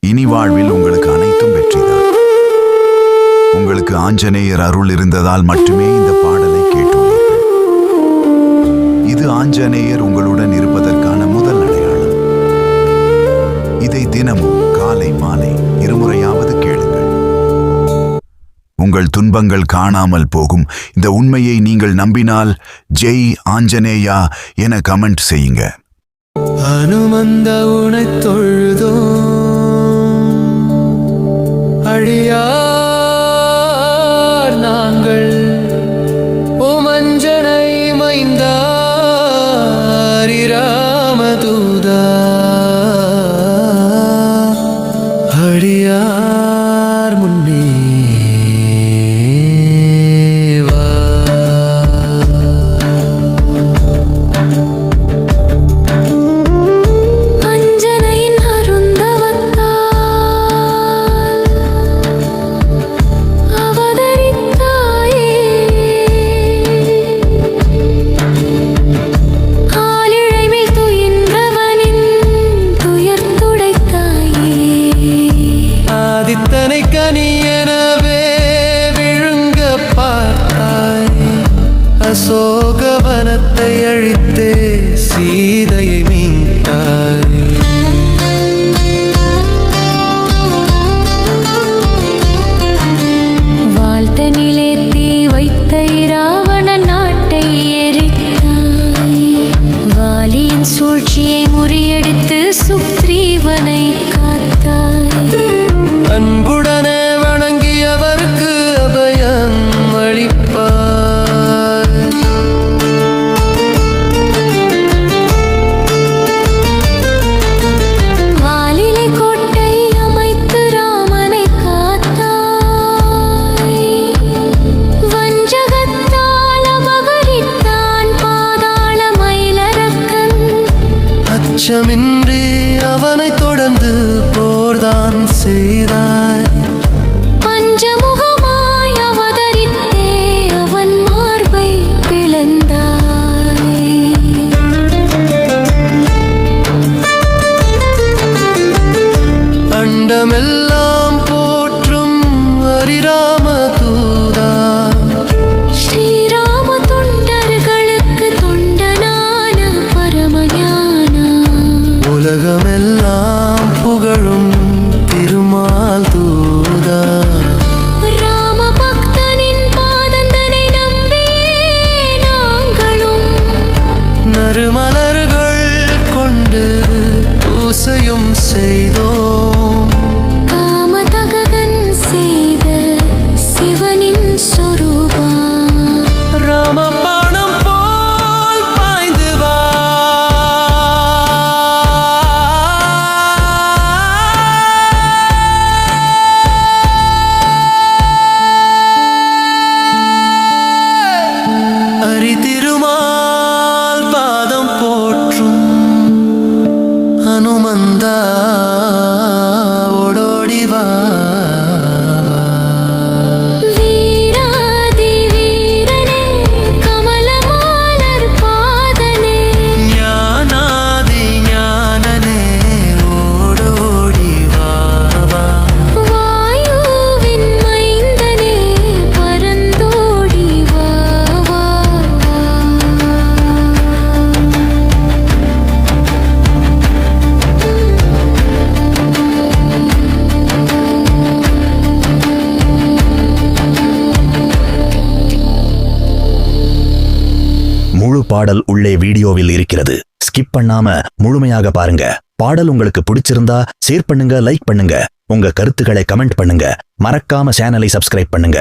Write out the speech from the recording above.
இனி வாழ்வில் உங்களுக்கு அனைத்தும் வெற்றிதான். உங்களுக்கு ஆஞ்சநேயர் அருள் இருந்ததால் மட்டுமே இந்த பாடலை கேட்டுள்ளீர்கள். இது ஆஞ்சநேயர் உங்களுடன் இருப்பதற்கான முதல் அடையாளம். இதை தினமும் காலை மாலை இருமுறையாவது கேளுங்கள். உங்கள் துன்பங்கள் காணாமல் போகும். இந்த உண்மையை நீங்கள் நம்பினால் ஜெய் ஆஞ்சநேயா என கமெண்ட் செய்யுங்க. அனுமந்த உனை தொழுதோ அழியார் நாங்கள் ஓமஞ்சனை மைந்தாரி ராமதூதா அடியார் முன்னே அசோகவனத்தை அழித்தே சீதையை மீட்டாய். வாழ்த்தனிலே தீ வைத்த இராவண நாட்டை எரித்தாய். வாலியின் சூழ்ச்சியை முறியடித்து சுக்ரீவனை காத்தாய். அன்புடனே வணங்கியவருக்கு அபயம் அளிப்பாய். அச்சமின்றி அவனை தொடர்ந்து போர்தான் செய்தாய். பஞ்சமுகமாய் அவதரித்தே அவன் மார்பை பிளந்தாய். அண்டமெல்லாம் போற்றும் ஹரிராமதூதா ஸ்ரீராம தொண்டர்களுக்கு தொண்டனான பரமஞான உலகமெல்லாம் புகழும் திருமால் தூதா ராம பக்தனின் பாதந்தனை நம்பியே நாங்களும் நறுமலர்கள் கொண்டு பூசையும் செய்தோம். காமதகன் செய்த சிவனின் சொரூபா ராமபாணம் போல் பாய்ந்து வா. ஹரி திருமால் பாதம் போற்றும் ஹனுமந்தா ஓடோடி வா. வீராதி வீரனே கமலமாலர் பாதனே ஞானாதி ஞானனே ஓடோடி வா. வாயுவின் மைந்தனே பரந்தோடி வா. முழு பாடல் உள்ளே வீடியோவில் இருக்கிறது. ஸ்கிப் பண்ணாம முழுமையாக பாருங்க. பாடல் உங்களுக்கு பிடிச்சிருந்தா ஷேர் பண்ணுங்க, லைக் பண்ணுங்க, உங்க கருத்துக்களை கமெண்ட் பண்ணுங்க. மறக்காம சேனலை சப்ஸ்கிரைப் பண்ணுங்க.